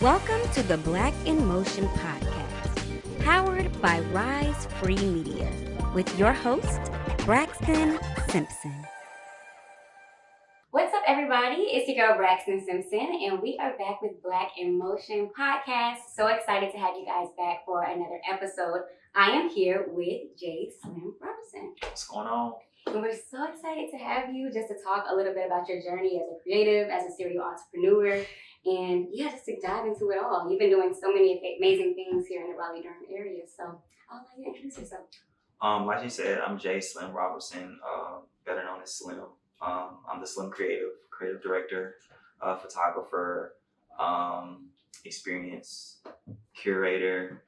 Welcome to the Black in Motion podcast, powered by Rise Free Media, with your host, Braxton Simpson. What's up, everybody? It's your girl, Braxton Simpson, and we are back with Black in Motion podcast. So excited to have you guys back for another episode. I am here with J. Slim Robertson. What's going on? And we're so excited to have you just to talk a little bit about your journey as a creative, as a serial entrepreneur, and just to dive into it all. You've been doing so many amazing things here in the Raleigh-Durham area, so I'll let you introduce yourself. Like you said, I'm J. Slim Robertson, better known as Slim. I'm the Slim creative director, photographer, experience curator,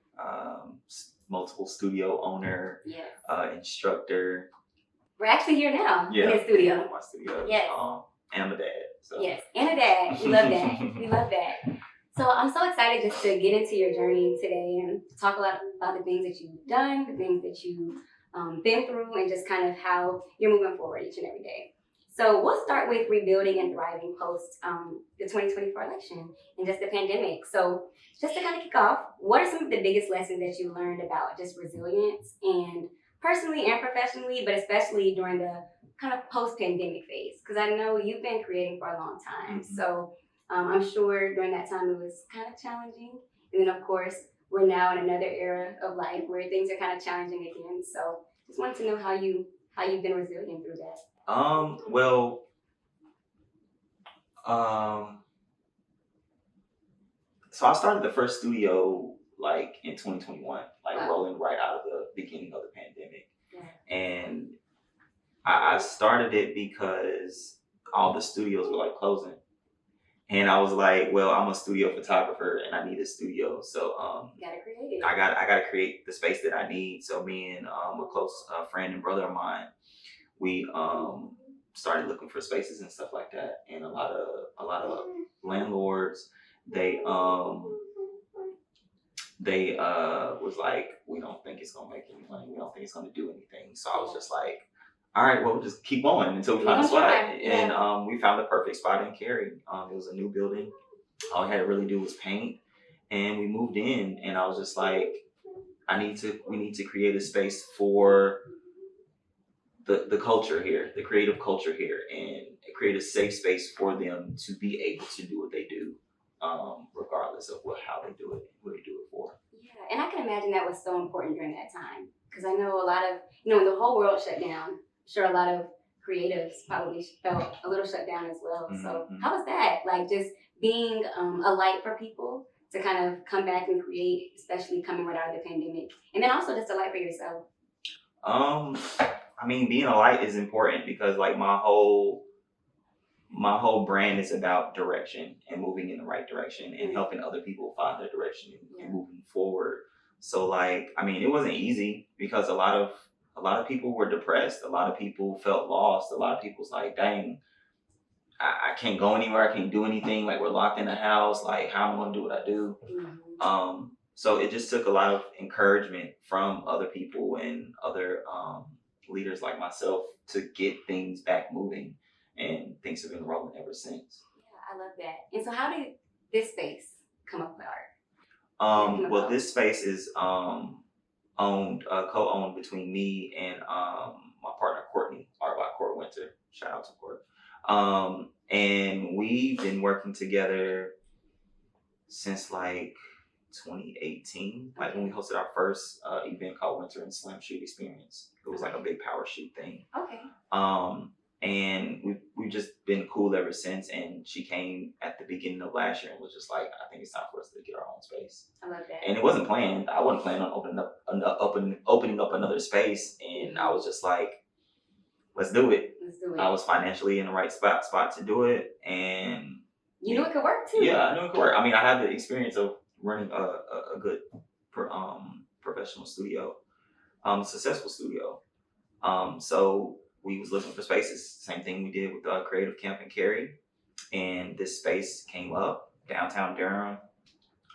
multiple studio owner, instructor. We're actually here now in the studio. In my studio. Yes. And I'm a dad. So. Yes, and a dad. We love that. We love that. So I'm so excited just to get into your journey today and talk a lot about the things that you've done, the things that you've been through, and just kind of how you're moving forward each and every day. So we'll start with rebuilding and thriving post the 2024 election and just the pandemic. So just to kind of kick off, what are some of the biggest lessons that you learned about just resilience, and personally and professionally, but especially during the kind of post-pandemic phase? Because I know you've been creating for a long time. Mm-hmm. So I'm sure during that time it was kind of challenging. And then, of course, we're now in another era of life where things are kind of challenging again. So just wanted to know how you've been resilient through that. So I started the first studio like in 2021, Wow. rolling right out of the beginning of the pandemic. Yeah. And I started it because all the studios were like closing. And I was like, well, I'm a studio photographer and I need a studio. So You gotta create it. I gotta create the space that I need. So me and a close friend and brother of mine, we started looking for spaces and stuff like that. And a lot of landlords, they was like, we don't think it's gonna make any money. We don't think it's gonna do anything. So I was just like, all right, well, just keep going until we find a spot. Yeah. And we found the perfect spot in Cary. It was a new building. All I had to really do was paint, and we moved in. And I was just like, we need to create a space for the culture here, the creative culture here, and create a safe space for them to be able to do what they do, regardless of how they do it, what they do it for. Yeah, and I can imagine that was so important during that time, because I know a lot of, when the whole world shut down, I'm sure a lot of creatives probably felt a little shut down as well. Mm-hmm. So how was that? Like just being a light for people to kind of come back and create, especially coming right out of the pandemic, and then also just a light for yourself. Being a light is important because like my whole brand is about direction and moving in the right direction and helping other people find their direction and moving forward. So it wasn't easy because a lot of people were depressed. A lot of people felt lost. A lot of people was like, dang, I can't go anywhere. I can't do anything. Like, we're locked in the house. Like, how am I going to do what I do? Mm-hmm. So it just took a lot of encouragement from other people and other leaders like myself to get things back moving. And things have been rolling ever since. Yeah, I love that. And so how did this space come apart? Well, this space is co-owned between me and my partner Courtney, Art by Court Winter. Shout out to Court. And we've been working together since 2018, when we hosted our first event called Winter and Slam Shoot Experience. It was like a big power shoot thing. Okay. And we've just been cool ever since. And she came at the beginning of last year and was just like, I think it's time for us to get our own space. I love that. And it wasn't planned. I wasn't planning on opening up another space. And I was just like, let's do it. I was financially in the right spot to do it. And you knew it could work too. Yeah, I knew it could work. I had the experience of running a good professional studio, successful studio. So we was looking for spaces. Same thing we did with Creative Camp in Cary. And this space came up downtown Durham.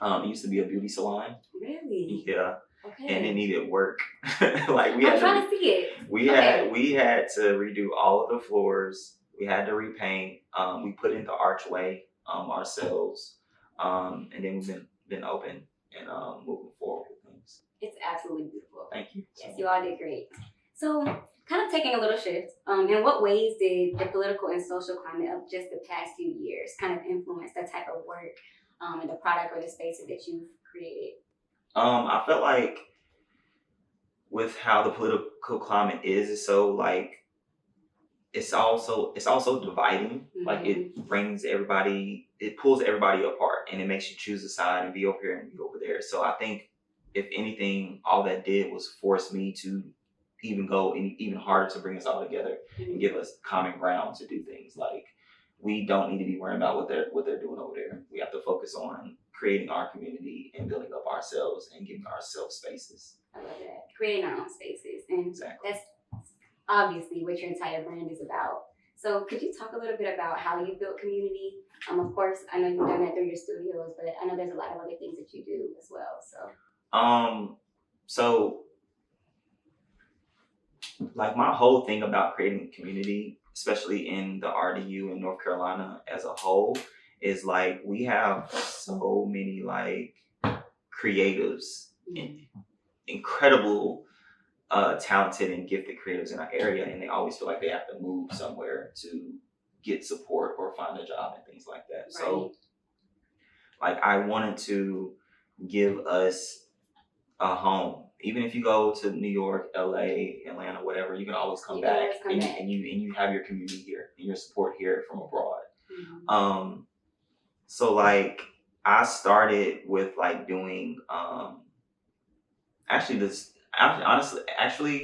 It used to be a beauty salon. Really? Yeah. Okay. And it needed work. I'm trying to see it. We had to redo all of the floors. We had to repaint. We put in the archway ourselves. And then we've been open and moving forward with things. It's absolutely beautiful. Thank you. Yes, you all did great. So, kind of taking a little shift, in what ways did the political and social climate of just the past few years kind of influence the type of work and the product or the spaces that you've created? I felt like with how the political climate is, it's so like it's also dividing. Like it brings everybody, it pulls everybody apart, and it makes you choose a side and be over here and be over there. So I think if anything, all that did was force me to even go even harder to bring us all together and give us common ground to do things. Like we don't need to be worrying about what they're doing over there. We have to focus on creating our community and building up ourselves and giving ourselves spaces. I love that. Creating our own spaces. And exactly. That's obviously what your entire brand is about. So could you talk a little bit about how you built community? Of course, I know you've done that through your studios, but I know there's a lot of other things that you do as well. So like my whole thing about creating community, especially in the RDU in North Carolina as a whole, is like we have so many like creatives and incredible talented and gifted creatives in our area, and they always feel like they have to move somewhere to get support or find a job and things like that. Right. So like I wanted to give us a home. Even if you go to New York, LA, Atlanta, whatever, you can always come back, and you have your community here and your support here from abroad. So like I started with like doing actually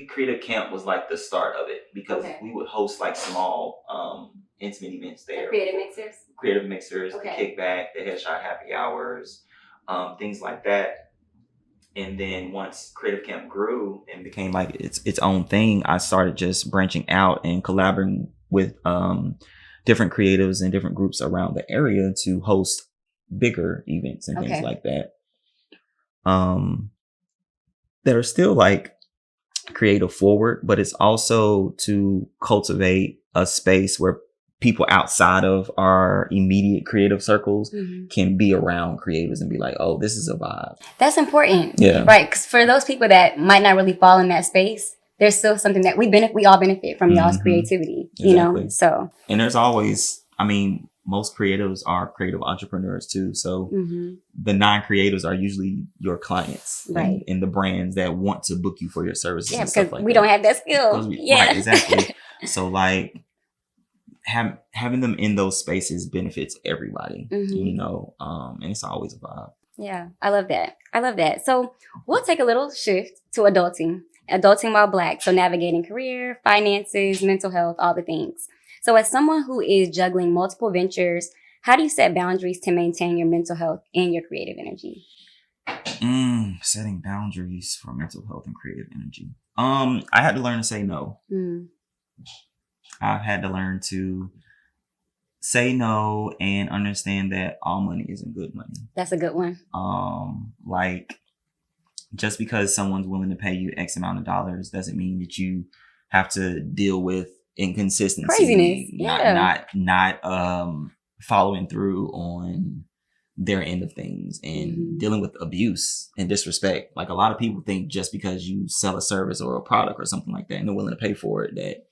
Creative Camp was like the start of it, because we would host like small intimate events there. Creative mixers, the kickback, the headshot happy hours, things like that. And then once Creative Camp grew and became like its own thing, I started just branching out and collaborating with different creatives and different groups around the area to host bigger events and things like that. That are still like creative forward, but it's also to cultivate a space where people outside of our immediate creative circles can be around creatives and be like, oh, this is a vibe. That's important. Yeah. Right. Because for those people that might not really fall in that space, there's still something that we all benefit from y'all's creativity, you know? So. And there's always, most creatives are creative entrepreneurs too. So the non-creatives are usually your clients, right? And the brands that want to book you for your services. Yeah, and stuff like we don't have that skill. Right, exactly. So like having them in those spaces benefits everybody, you know, and it's always a vibe. Yeah, I love that. So we'll take a little shift to adulting while Black. So navigating career, finances, mental health, all the things. So as someone who is juggling multiple ventures, how do you set boundaries to maintain your mental health and your creative energy? Setting boundaries for mental health and creative energy. I had to learn to say no. I've had to learn to say no and understand that all money isn't good money. That's a good one. Like just because someone's willing to pay you X amount of dollars doesn't mean that you have to deal with inconsistency, craziness, not following through on their end of things, and dealing with abuse and disrespect. Like a lot of people think just because you sell a service or a product or something like that and they're willing to pay for it, that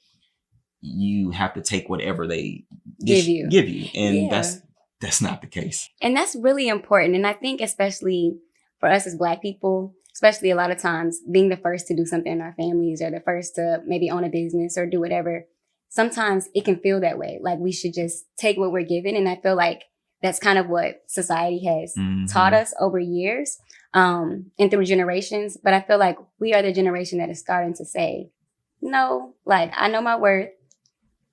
you have to take whatever they give you. And that's not the case. And that's really important. And I think especially for us as Black people, especially a lot of times being the first to do something in our families or the first to maybe own a business or do whatever, sometimes it can feel that way. Like we should just take what we're given. And I feel like that's kind of what society has taught us over years and through generations. But I feel like we are the generation that is starting to say, no, like I know my worth.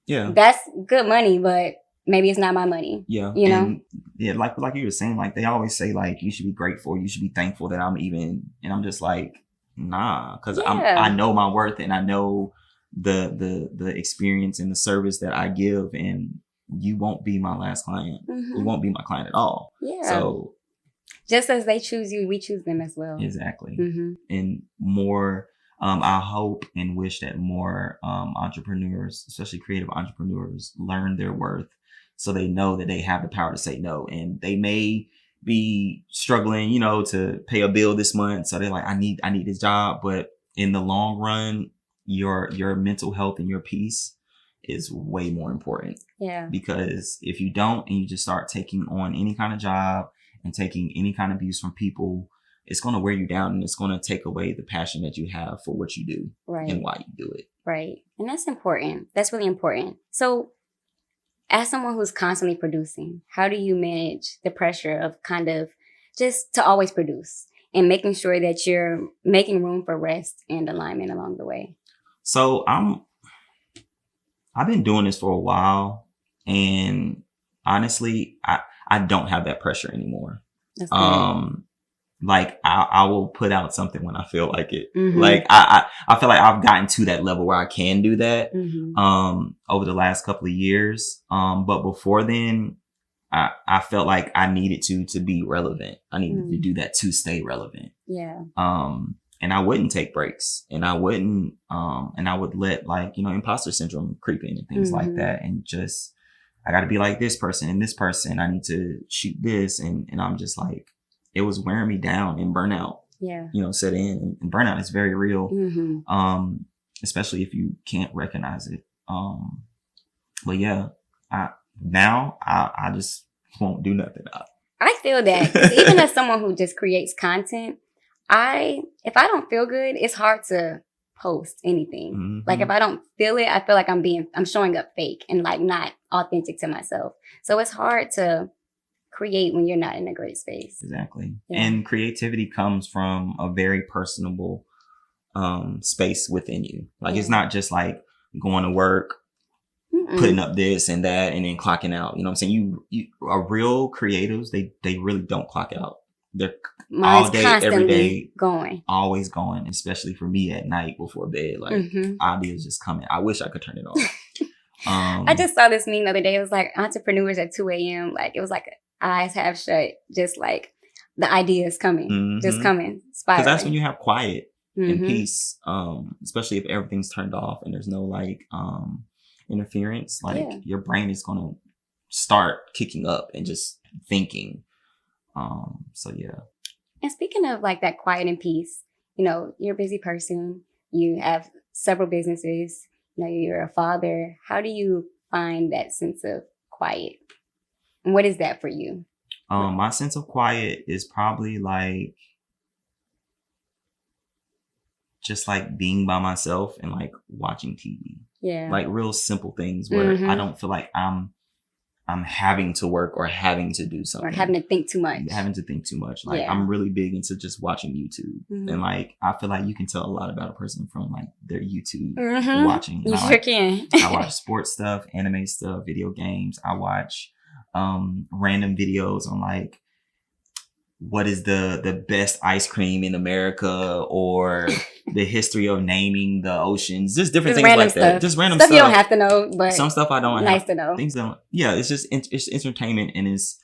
Yeah. That's good money, but maybe it's not my money. Yeah. You know? Yeah, like you were saying, like they always say like you should be grateful, you should be thankful that I'm even, and I'm just like, nah, because I know my worth and I know the experience and the service that I give, and you won't be my last client. You won't be my client at all. Yeah. So just as they choose you, we choose them as well. Exactly. And more, I hope and wish that more entrepreneurs, especially creative entrepreneurs, learn their worth so they know that they have the power to say no. And they may be struggling, to pay a bill this month. So they're like, I need this job. But in the long run, your mental health and your peace is way more important. Yeah. Because if you don't, and you just start taking on any kind of job and taking any kind of abuse from people, it's going to wear you down, and it's going to take away the passion that you have for what you do and why you do it. Right. And that's important. That's really important. So as someone who's constantly producing, how do you manage the pressure of kind of just to always produce and making sure that you're making room for rest and alignment along the way? So I've been doing this for a while, and honestly, I don't have that pressure anymore. That's good. Like I will put out something when I feel like it. Mm-hmm. Like I feel like I've gotten to that level where I can do that, over the last couple of years. But before then, I felt like I needed to be relevant. I needed to do that to stay relevant. Yeah. And I wouldn't take breaks, and I wouldn't, and I would let imposter syndrome creep in and things like that. And just, I got to be like this person and this person. I need to shoot this. And I'm just like, it was wearing me down, and burnout, set in, and burnout is very real. Especially if you can't recognize it. But yeah, I just won't do nothing. I feel that even as someone who just creates content, if I don't feel good, it's hard to post anything. Mm-hmm. Like if I don't feel it, I feel like I'm showing up fake and like not authentic to myself. So it's hard to create when you're not in a great space. Exactly. Yeah. And creativity comes from a very personable space within you. Like it's not just like going to work, putting up this and that, and then clocking out. You know what I'm saying? You are real creatives. They really don't clock out. They're all day, every day, going, always going. Especially for me at night before bed, like ideas just coming. I wish I could turn it off. I just saw this meme the other day. It was like entrepreneurs at 2 a.m. Like it was like eyes half shut, just like the ideas coming, just coming, spiraling. Because that's when you have quiet and peace. Especially if everything's turned off and there's no like interference. Like your brain is gonna start kicking up and just thinking. So yeah. And speaking of like that quiet and peace, you're a busy person. You have several businesses. You're a father. How do you find that sense of quiet? And what is that for you? My sense of quiet is probably like just like being by myself and like watching TV. Yeah. Like real simple things where I don't feel like I'm having to work or having to do something. Or having to think too much. Like I'm really big into just watching YouTube. And like I feel like you can tell a lot about a person from like their YouTube watching. You sure can. I watch sports stuff, anime stuff, video games. I watch random videos on like what is the best ice cream in America, or the history of naming the oceans, just different things like that. Just random stuff you don't have to know, but some stuff I don't nice have to know. Things don't. Yeah, it's just it's entertainment, and it's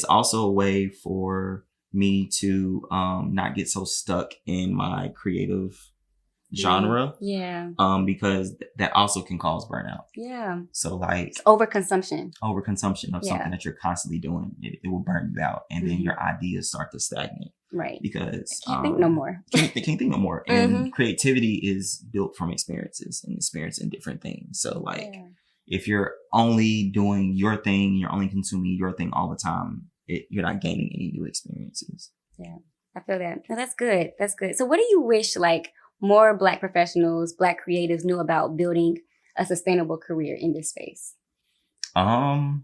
also a way for me to not get so stuck in my creative genre. Yeah. Because that also can cause burnout. Yeah. So like it's overconsumption of something that you're constantly doing, it will burn you out, and then your ideas start to stagnate. Right. Because they can't think no more. They can't think no more. And creativity is built from experiences and experience in different things. So like if you're only doing your thing, you're only consuming your thing all the time, you're not gaining any new experiences. Yeah. I feel that. No, that's good. That's good. So what do you wish like more Black professionals, Black creatives knew about building a sustainable career in this space? I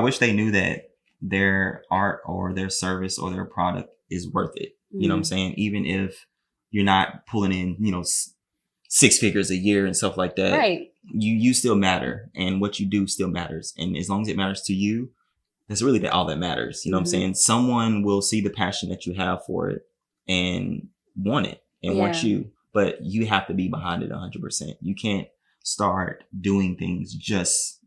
wish they knew that their art or their service or their product is worth it. You know what I'm saying? Even if you're not pulling in, 6 figures a year and stuff like that, right? You still matter, and what you do still matters. And as long as it matters to you, that's really all that matters. You know what I'm saying? Someone will see the passion that you have for it and want it. And want you, but you have to be behind it 100%. You can't start doing things just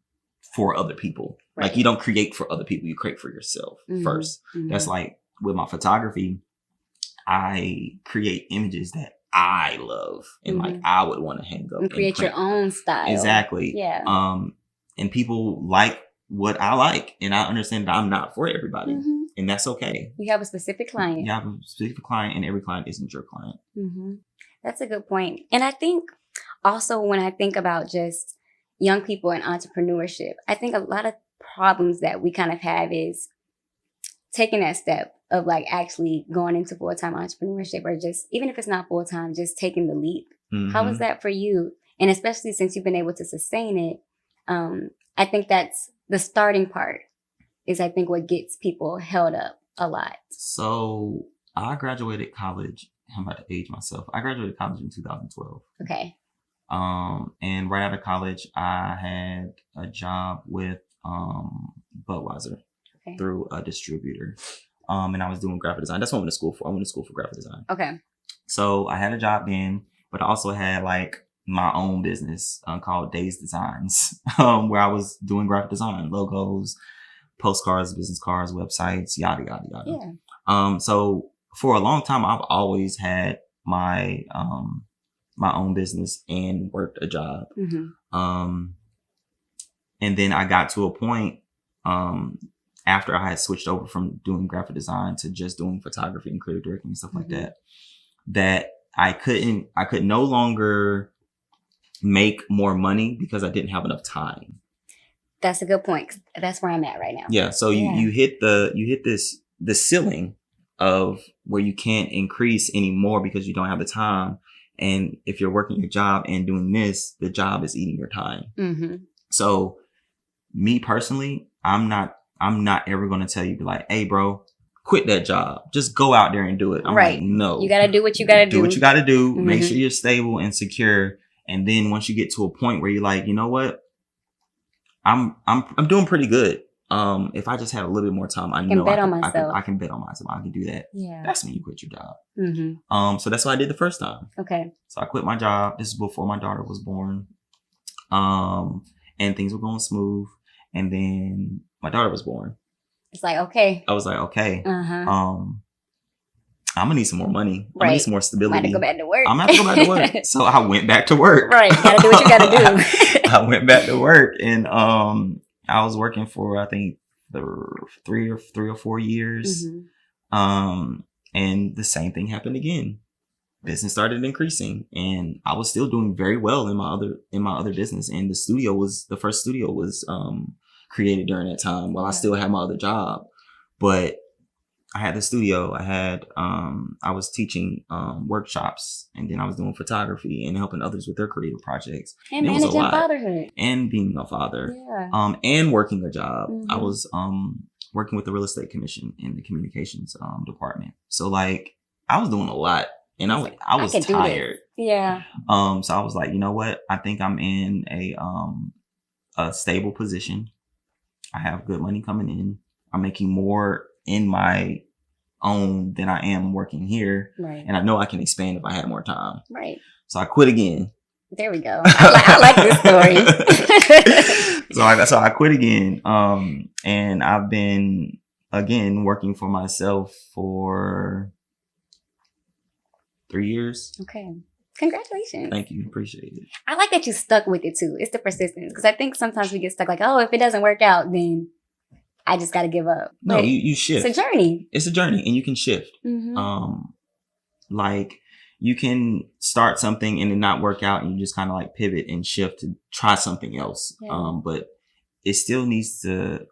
for other people. Right. Like you don't create for other people. You create for yourself first. That's like with my photography, I create images that I love and like I would want to hang up and create your own style. Exactly. Yeah. And people like what I like, and I understand that I'm not for everybody, Mm-hmm. and that's okay. You have a specific client. You have a specific client, and every client isn't your client. Mm-hmm. That's a good point. And I think also when I think about just young people and entrepreneurship, I think a lot of problems that we kind of have is taking that step of like actually going into full-time entrepreneurship, or just, even if it's not full-time, just taking the leap. Mm-hmm. How was that for you? And especially since you've been able to sustain it, I think that's the starting part is I think what gets people held up a lot. So I graduated college. I'm about to age myself. I graduated college in 2012. Okay. And right out of college, I had a job with Budweiser through a distributor. And I was doing graphic design. That's what I went to school for. I went to school for graphic design. Okay. So I had a job then, but I also had like my own business called Days Designs, where I was doing graphic design, logos, postcards, business cards, websites, yada, yada, yada. Yeah. So for a long time, I've always had my own business and worked a job. Mm-hmm. And then I got to a point after I had switched over from doing graphic design to just doing photography and creative directing and stuff like that, that I could no longer make more money because I didn't have enough time. That's a good point. That's where I'm at right now. Yeah. So you hit the ceiling of where you can't increase anymore because you don't have the time. And if you're working your job and doing this, the job is eating your time. Mm-hmm. So me personally, I'm not ever going to tell you, be like, hey, bro, quit that job. Just go out there and do it. I'm like, no. You got to do what you got to do. Do what you got to do. Mm-hmm. Make sure you're stable and secure. And then once you get to a point where you're like, you know what? I'm doing pretty good. If I just had a little bit more time, I know I can bet on myself. I can do that. Yeah. That's when you quit your job. Mm-hmm. So that's what I did the first time. Okay. So I quit my job. This is before my daughter was born. And things were going smooth. And then my daughter was born. It's like, okay. I was like, okay. Uh-huh. I'm gonna need some more money. I'm gonna need some more stability. I'm gonna go back to work. I'm gonna have to go back to work. So I went back to work. Right. You gotta do what you gotta do. I went back to work, and I was working for, I think, the three or 4 years. Mm-hmm. And the same thing happened again. Business started increasing, and I was still doing very well in my other business. And the first studio was created during that time while I still had my other job. But I had the studio. I was teaching workshops, and then I was doing photography and helping others with their creative projects. And managing fatherhood. And being a father. Yeah. And working a job. Mm-hmm. I was working with the real estate commission in the communications department. So like I was doing a lot, and I was tired. Yeah. So I was like, you know what? I think I'm in a stable position. I have good money coming in. I'm making more in my own than I am working here. Right. And I know I can expand if I had more time. Right. So I quit again. There we go. I like this story. So I quit again. And I've been, again, working for myself for 3 years. Okay. Congratulations. Thank you. Appreciate it. I like that you stuck with it too. It's the persistence. Because I think sometimes we get stuck like, oh, if it doesn't work out, then I just got to give up. No, but you shift. It's a journey. It's a journey, and you can shift. Mm-hmm. Like you can start something and it not work out, and you just kind of like pivot and shift to try something else. Yeah. But it still needs to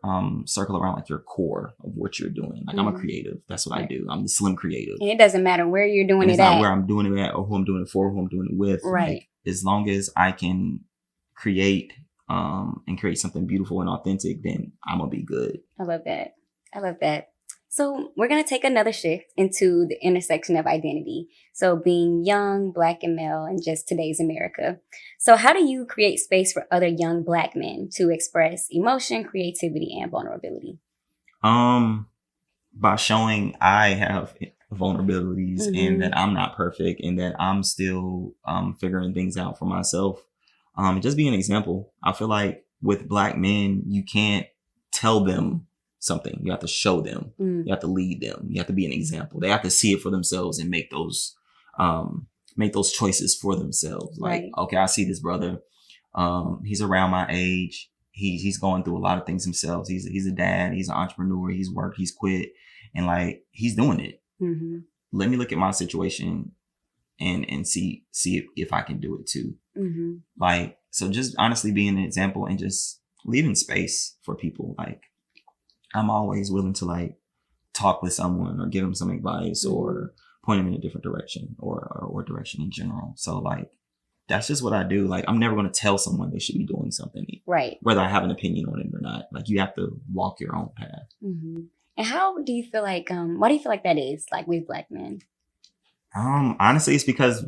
circle around like your core of what you're doing. Like I'm a creative. That's what I do. I'm the slim creative. And it doesn't matter where you're doing it's it not at. Where I'm doing it at, or who I'm doing it for, who I'm doing it with. Right. Like, as long as I can create and create something beautiful and authentic, then I'm gonna be good. I love that. So we're going to take another shift into the intersection of identity. So being young, Black, and male in just today's America. So how do you create space for other young Black men to express emotion, creativity, and vulnerability? By showing I have vulnerabilities and that I'm not perfect and that I'm still figuring things out for myself. Just be an example. I feel like with Black men, you can't tell them something. You have to show them. You have to lead them. You have to be an example. They have to see it for themselves and make those choices for themselves. Like, okay, I see this brother. He's around my age. he's going through a lot of things himself. He's a dad. He's an entrepreneur. He's worked. He's quit, and like he's doing it. Mm-hmm. Let me look at my situation and see if I can do it too. Mm-hmm. Like, so just honestly being an example and just leaving space for people. Like, I'm always willing to like talk with someone or give them some advice or point them in a different direction or direction in general. So like, that's just what I do. Like, I'm never going to tell someone they should be doing something, right? Whether I have an opinion on it or not. Like, you have to walk your own path. Mm-hmm. And how do you feel like, why do you feel like that is, like, with Black men? Honestly, it's because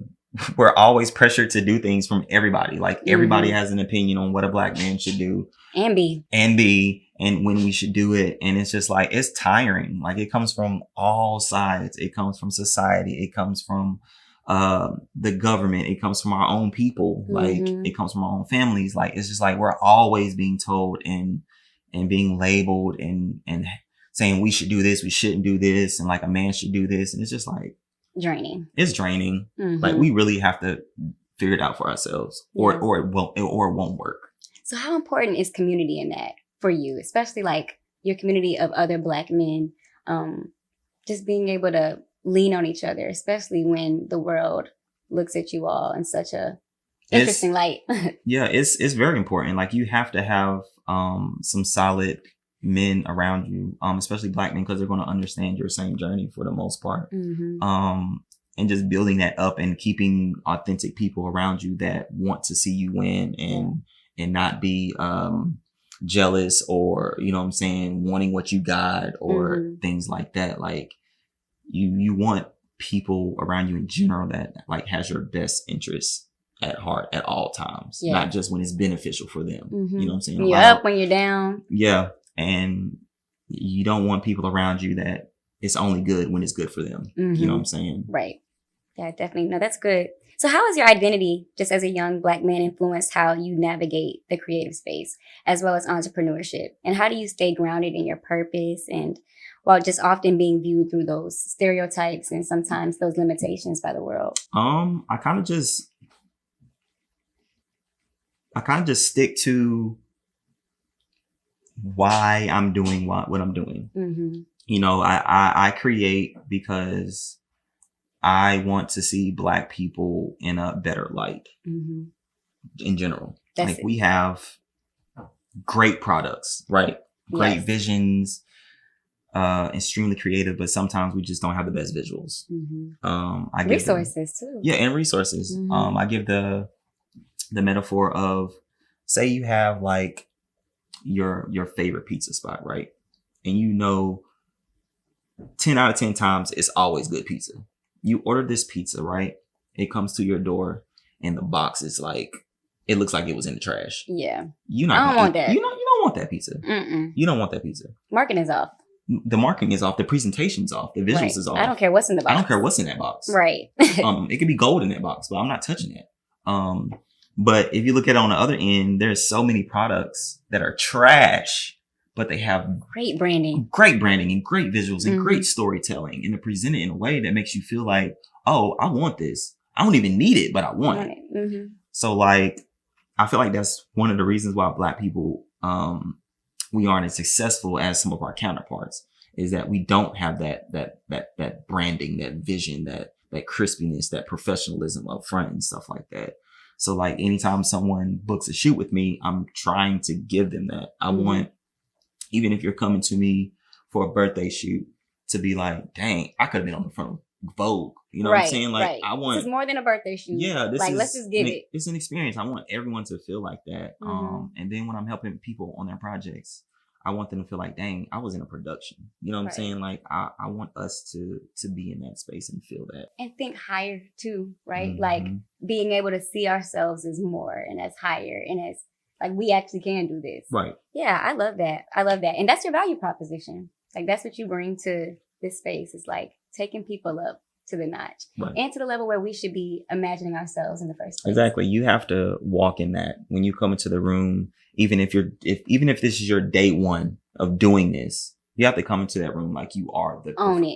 we're always pressured to do things from everybody. Like, everybody has an opinion on what a Black man should do. And be. And when we should do it. And it's just like, it's tiring. Like, it comes from all sides. It comes from society. It comes from the government. It comes from our own people. Like, it comes from our own families. Like, it's just like, we're always being told and being labeled and saying we should do this, we shouldn't do this, and like a man should do this. And it's just like, draining. It's draining. Like, we really have to figure it out for ourselves, or it won't work. So how important is community in that for you, especially like your community of other Black men, just being able to lean on each other, especially when the world looks at you all in such a interesting light? Yeah, it's very important. Like, you have to have some solid men around you, especially Black men, because they're going to understand your same journey for the most part. And just building that up and keeping authentic people around you that want to see you win and not be jealous or, you know what I'm saying, wanting what you got or things like that. Like, you want people around you in general that like has your best interests at heart at all times, not just when it's beneficial for them. You know what I'm saying? When you're up, when you're down. Yeah. And you don't want people around you that it's only good when it's good for them. You know what I'm saying? Right. Yeah, definitely. No, that's good. So how has your identity, just as a young Black man, influenced how you navigate the creative space as well as entrepreneurship? And how do you stay grounded in your purpose and while just often being viewed through those stereotypes and sometimes those limitations by the world? I kind of just stick to why I'm doing what I'm doing. You know, I create because I want to see Black people in a better light in general. We have great products, right? Great visions, extremely creative, but sometimes we just don't have the best visuals. I give resources too. Yeah, and resources. I give the metaphor of, say you have like your favorite pizza spot, right? And you know 10 out of 10 times it's always good pizza. You order this pizza, right? It comes to your door and the box is like, it looks like it was in the trash. Yeah. I don't want that. You don't want that pizza. You don't want that pizza. Marketing is off. The marketing is off. The presentation's off. The visuals is off. I don't care what's in the box. I don't care what's in that box. Right. It could be gold in that box, but I'm not touching it. But if you look at it on the other end, there's so many products that are trash, but they have great branding and great visuals and great storytelling, and they're presented in a way that makes you feel like, oh, I want this. I don't even need it, but I want it. So like, I feel like that's one of the reasons why Black people, we aren't as successful as some of our counterparts, is that we don't have that branding, that vision, that crispiness, that professionalism up front and stuff like that. So like, anytime someone books a shoot with me, I'm trying to give them that. I want, even if you're coming to me for a birthday shoot, to be like, dang, I could have been on the front of Vogue. You know what I'm saying? Like, I want, this is more than a birthday shoot. Yeah, let's just give it. It's an experience. I want everyone to feel like that. And then when I'm helping people on their projects, I want them to feel like, dang, I was in a production. You know what I'm saying? Like, I want us to be in that space and feel that. And think higher too, right? Like, being able to see ourselves as more and as higher and as, like, we actually can do this. Right. Yeah, I love that. And that's your value proposition. Like, that's what you bring to this space. It's like taking people up to the notch and to the level where we should be imagining ourselves in the first place. Exactly. You have to walk in that when you come into the room. Even if this is your day one of doing this, you have to come into that room like you are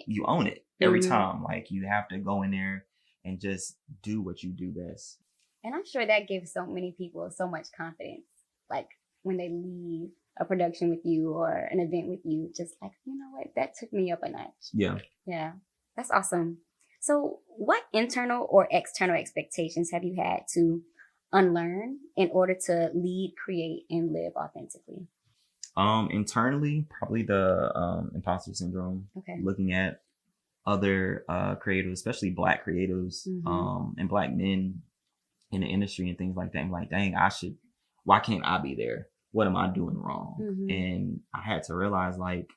you own it every time. Like, you have to go in there and just do what you do best. And I'm sure that gives so many people so much confidence. Like, when they leave a production with you or an event with you, just like, you know what, that took me up a notch. Yeah. Yeah, that's awesome. So what internal or external expectations have you had to unlearn in order to lead, create, and live authentically? Internally, probably the imposter syndrome. Okay. Looking at other creatives, especially Black creatives, and Black men in the industry and things like that. I'm like, dang, why can't I be there? What am I doing wrong? And I had to realize, like,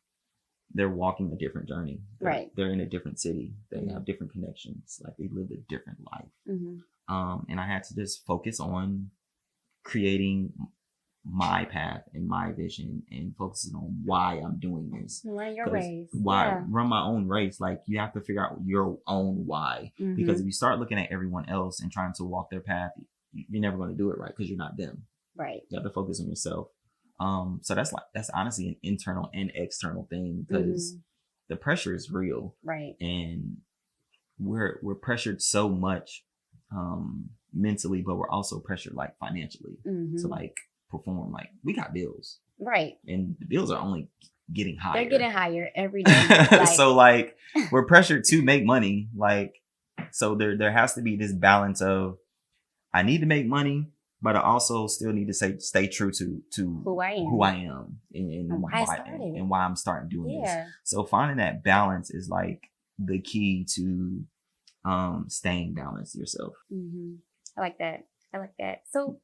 they're walking a different journey. Right. They're in a different city. They have different connections. Like, they lived a different life. And I had to just focus on creating my path and my vision and focusing on why I'm doing this. Run your race. Run my own race. Like, you have to figure out your own why. Because if you start looking at everyone else and trying to walk their path, you're never going to do it right because you're not them. Right. You have to focus on yourself. So that's honestly an internal and external thing because the pressure is real. Right. And we're pressured so much mentally, but we're also pressured like financially to like perform. Like, we got bills. Right. And the bills are only getting higher. They're getting higher every day. So like, we're pressured to make money. Like, so there has to be this balance of, I need to make money, but I also still need to stay true to who I am and why I'm starting doing this. So finding that balance is like the key to staying balanced yourself. I like that. So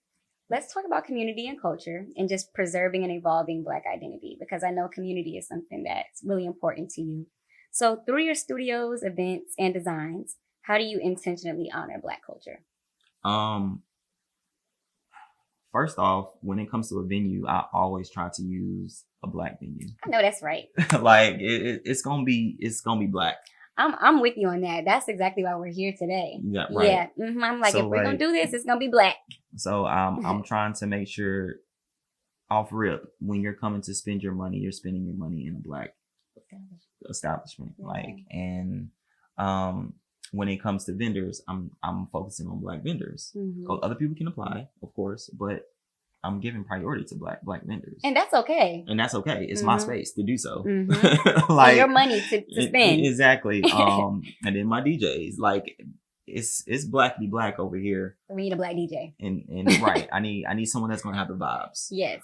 let's talk about community and culture and just preserving and evolving Black identity, because I know community is something that's really important to you. So through your studios, events, and designs, how do you intentionally honor Black culture? First off, when it comes to a venue, I always try to use a Black venue. I know that's right. Like, it's gonna be Black. I'm with you on that. That's exactly why we're here today. Yeah, right. Yeah. I'm like, so if we're gonna do this, it's gonna be Black. So I'm trying to make sure, off rip, when you're coming to spend your money, you're spending your money in a Black establishment. Yeah. Like, and when it comes to vendors, I'm focusing on Black vendors. Other people can apply, of course, but I'm giving priority to black vendors. And that's okay. It's my space to do so. Like, and your money to spend. Exactly. And then my DJs, like, it's blackity black over here. We need a Black DJ. And right. I need someone that's gonna have the vibes. Yes.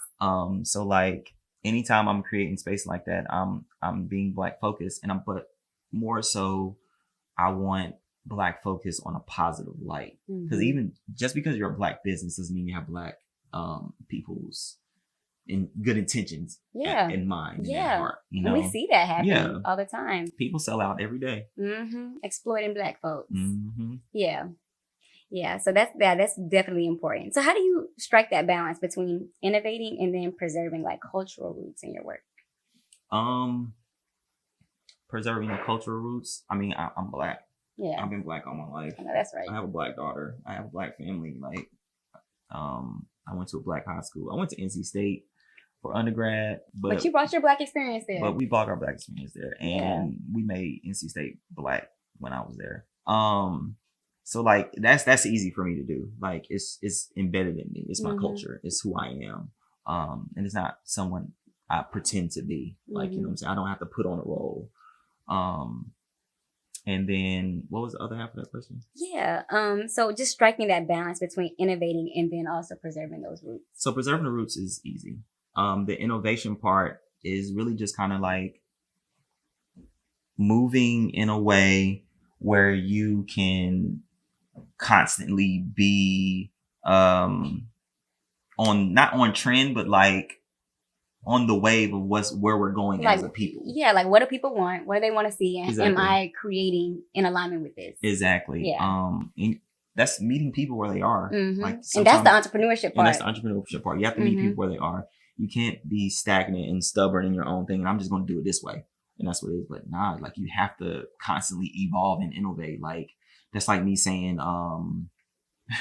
So like, anytime I'm creating space like that, I'm being Black focused, but more so, I want Black focus on a positive light. Because even just because you're a Black business doesn't mean you have Black people's good intentions in mind, in their heart. You know, we see that happening all the time. People sell out every day. Exploiting Black folks. Yeah. So that's definitely important. So how do you strike that balance between innovating and then preserving like cultural roots in your work? Preserving the cultural roots. I mean, I'm Black. Yeah. I've been Black all my life. I know that's right. I have a Black daughter. I have a Black family. Like, I went to a Black high school. I went to NC State for undergrad, but you brought your Black experience there. But we brought our Black experience there, and we made NC State Black when I was there. So like, that's easy for me to do. Like, it's embedded in me. It's my culture. It's who I am. And it's not someone I pretend to be. Like, you know what I'm saying? I don't have to put on a role. And then what was the other half of that question? Yeah. So just striking that balance between innovating and then also preserving those roots. So preserving the roots is easy. The innovation part is really just kind of like moving in a way where you can constantly be not on trend, but like on the wave of where we're going, like, as a people. Yeah, like, what do people want? What do they want to see? And am I creating in alignment with this? Exactly. Yeah. And that's meeting people where they are. Like, and that's the entrepreneurship part. You have to meet people where they are. You can't be stagnant and stubborn in your own thing, and I'm just going to do it this way. And that's what it is. But nah, like, you have to constantly evolve and innovate. Like, that's like me saying,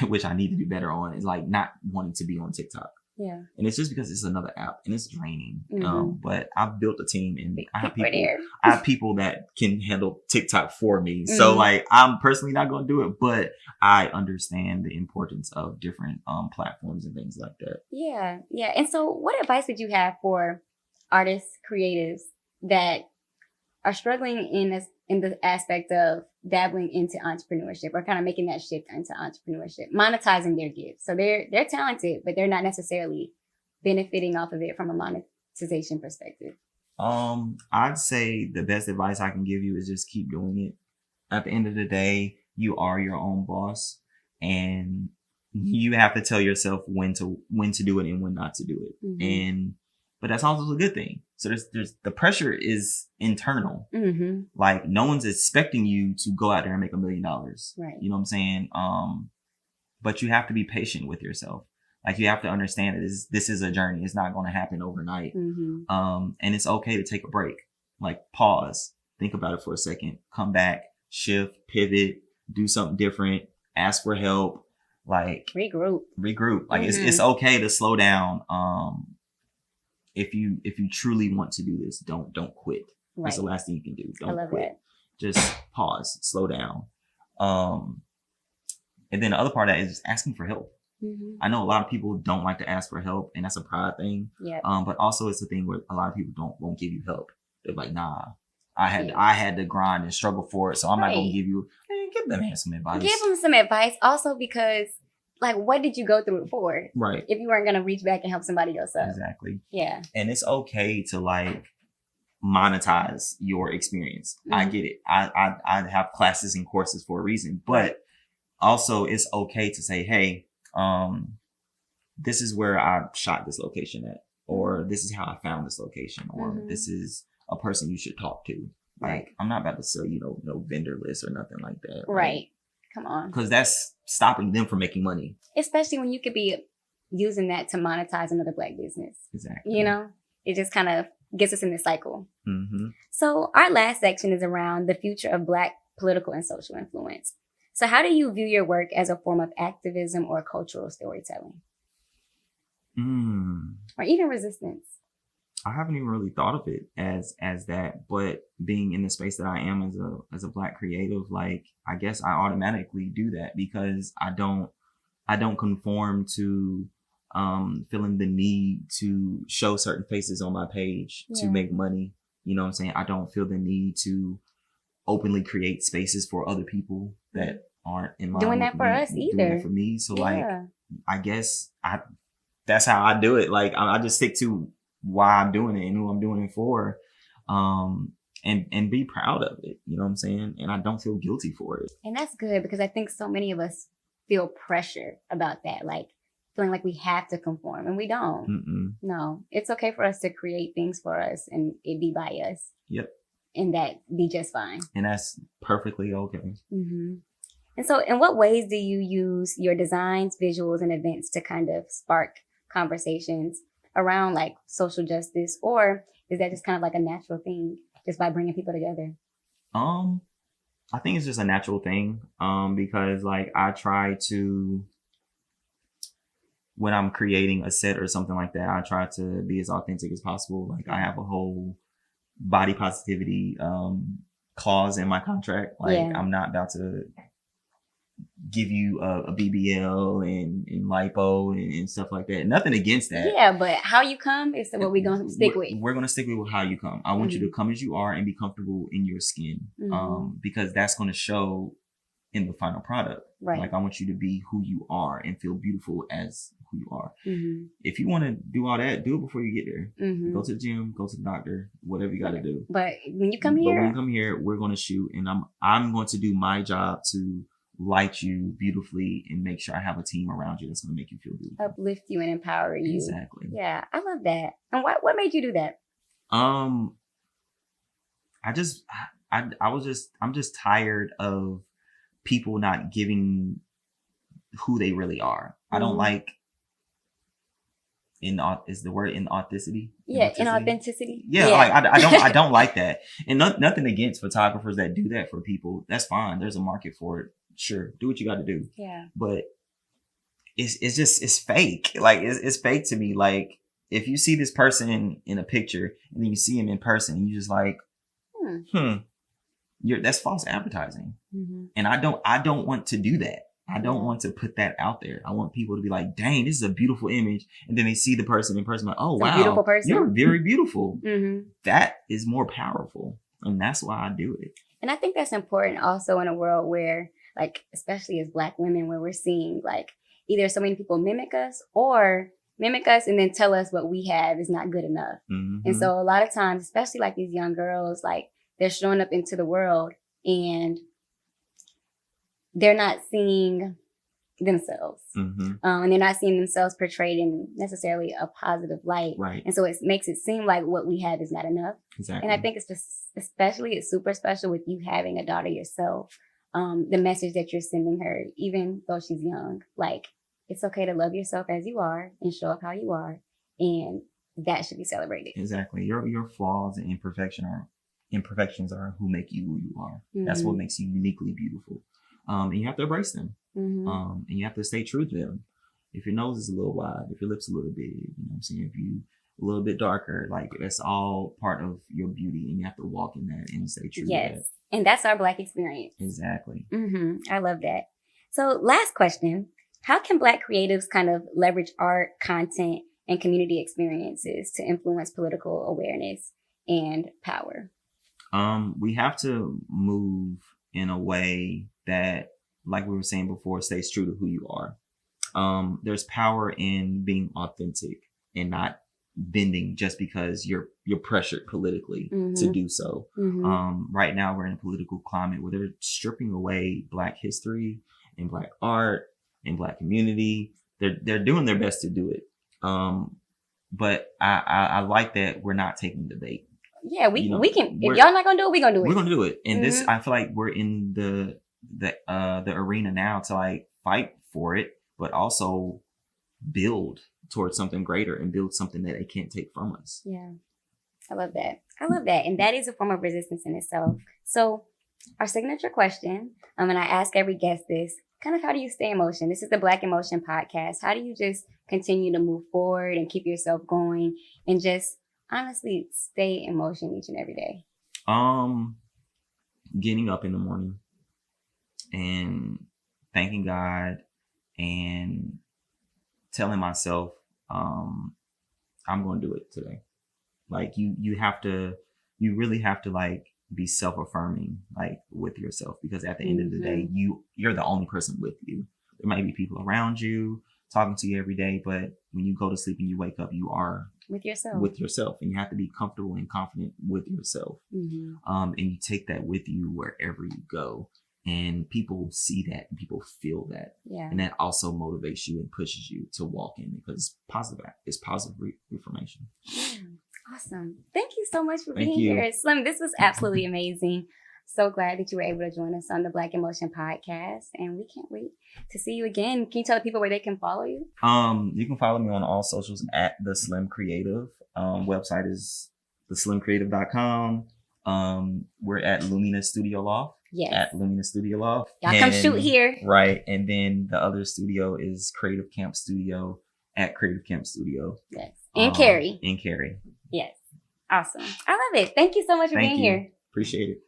which I need to do better on, is like not wanting to be on TikTok. And it's just because it's another app and it's draining. Mm-hmm. But I've built a team and I have people there. I have people that can handle TikTok for me. So like I'm personally not going to do it, but I understand the importance of different platforms and things like that. Yeah. And so what advice would you have for artists, creatives that are struggling in the aspect of dabbling into entrepreneurship or kind of making that shift into entrepreneurship, monetizing their gifts? So they're talented, but they're not necessarily benefiting off of it from a monetization perspective. I'd say the best advice I can give you is just keep doing it. At the end of the day, you are your own boss, and you have to tell yourself when to do it and when not to do it. But that's also a good thing. So there's the pressure is internal. Like no one's expecting you to go out there and make $1 million. Right. You know what I'm saying? But you have to be patient with yourself. Like you have to understand that this is a journey. It's not going to happen overnight. And it's okay to take a break. Like pause, think about it for a second, come back, shift, pivot, do something different, ask for help, like regroup. Like it's okay to slow down. If you truly want to do this, don't quit. Right. That's the last thing you can do. Don't quit. That. Just pause, slow down. And then the other part of that is just asking for help. I know a lot of people don't like to ask for help, and that's a pride thing. But also it's a thing where a lot of people won't give you help. They're like, nah, I had to grind and struggle for it, so I'm not gonna give you. Give them some advice. Give them some advice, also because like, what did you go through it for? Right. If you weren't gonna reach back and help somebody else up. Exactly. Yeah. And it's okay to like monetize your experience. I get it. I have classes and courses for a reason, but also it's okay to say, hey, this is where I shot this location at, or this is how I found this location, or this is a person you should talk to. Like, I'm not about to sell you no vendor list or nothing like that. Right. Like, come on. Because that's stopping them from making money. Especially when you could be using that to monetize another Black business. Exactly. You know, it just kind of gets us in this cycle. So our last section is around the future of Black political and social influence. So how do you view your work as a form of activism or cultural storytelling? Or even resistance? I haven't even really thought of it as that, but being in the space that I am as a Black creative, like I guess I automatically do that because I don't conform to feeling the need to show certain faces on my page to make money. You know what I'm saying? I don't feel the need to openly create spaces for other people that aren't in line doing that for us doing either. That for me. So like, I guess that's how I do it. Like I just stick to why I'm doing it and who I'm doing it for. And be proud of it. You know what I'm saying? And I don't feel guilty for it. And that's good because I think so many of us feel pressure about that. Like feeling like we have to conform and we don't. No, it's okay for us to create things for us and it be by us. Yep. And that be just fine. And that's perfectly okay. And so in what ways do you use your designs, visuals, and events to kind of spark conversations around like social justice, or is that just kind of like a natural thing just by bringing people together? I think it's just a natural thing because like I try to, when I'm creating a set or something like that, I try to be as authentic as possible. Like I have a whole body positivity clause in my contract. Like I'm not about to give you a BBL and lipo and stuff like that. Nothing against that. Yeah, but how you come is what we're going to stick with. We're going to stick with how you come. I want you to come as you are and be comfortable in your skin because that's going to show in the final product. Right. Like I want you to be who you are and feel beautiful as who you are. If you want to do all that, do it before you get there. Go to the gym, go to the doctor, whatever you got to do. But when you come here, we're going to shoot and I'm going to do my job to light you beautifully and make sure I have a team around you that's going to make you feel beautiful. Uplift you and empower you. Exactly. Yeah, I love that. And what made you do that? I'm just tired of people not giving who they really are. I don't like is the word inauthenticity? Yeah, inauthenticity. Yeah, like I don't like that. And nothing against photographers that do that for people. That's fine. There's a market for it. Sure, do what you got to do. Yeah. But it's fake. Like it's fake to me. Like if you see this person in a picture and then you see him in person, you just like, that's false advertising. Mm-hmm. And I don't want to do that. I don't want to put that out there. I want people to be like, dang, this is a beautiful image. And then they see the person in person, like, oh, wow, beautiful person. You're very beautiful. Mm-hmm. That is more powerful. And that's why I do it. And I think that's important also in a world where, like, especially as Black women, where we're seeing like either so many people mimic us and then tell us what we have is not good enough. Mm-hmm. And so a lot of times, especially like these young girls, like they're showing up into the world and they're not seeing themselves. Mm-hmm. And they're not seeing themselves portrayed in necessarily a positive light. Right. And so it makes it seem like what we have is not enough. Exactly. And I think it's just, especially, it's super special with you having a daughter yourself. The message that you're sending her, even though she's young, like, it's okay to love yourself as you are and show up how you are. And that should be celebrated. Exactly. Your flaws and imperfections are who make you who you are. Mm-hmm. That's what makes you uniquely beautiful. And you have to embrace them. Mm-hmm. And you have to stay true to them. If your nose is a little wide, if your lips a little big, you know what I'm saying? If you a little bit darker, like that's all part of your beauty, and you have to walk in that and stay true to that. And that's our Black experience. Exactly. Mm-hmm. I love that. So last question, how can Black creatives kind of leverage art, content, and community experiences to influence political awareness and power? We have to move in a way that, like we were saying before, stays true to who you are. There's power in being authentic and not bending just because you're pressured politically to do so. Mm-hmm. Right now we're in a political climate where they're stripping away Black history and Black art and Black community. They're doing their best to do it. But I like that we're not taking the bait. Yeah, we can. If y'all not gonna do it, we're gonna do it. We're gonna do it. And this, I feel like we're in the arena now to like fight for it, but also build towards something greater and build something that they can't take from us. Yeah, I love that. And that is a form of resistance in itself. So our signature question, and I ask every guest this, kind of how do you stay in motion? This is the Black Emotion Podcast. How do you just continue to move forward and keep yourself going and just honestly stay in motion each and every day? Getting up in the morning and thanking God and telling myself, I'm going to do it today. Like you really have to like be self-affirming, like with yourself, because at the end of the day, you're the only person with you. There might be people around you talking to you every day, but when you go to sleep and you wake up, you are with yourself, and you have to be comfortable and confident with yourself. Mm-hmm. And you take that with you wherever you go, and people see that and people feel that. Yeah. And that also motivates you and pushes you to walk in, because it's positive information. Yeah. Awesome. Thank you so much for being here. Slim, this was absolutely amazing. So glad that you were able to join us on the Black Emotion Podcast, and we can't wait to see you again. Can you tell the people where they can follow you? You can follow me on all socials at The Slim Creative. Website is theslimcreative.com. We're at Lumina Studio Loft. Yes. At Lumina Studio Loft. Y'all come shoot here. Right. And then the other studio is Creative Camp Studio at Creative Camp Studio. Yes. In Cary. In Cary. Yes. Awesome. I love it. Thank you so much for being here. Appreciate it.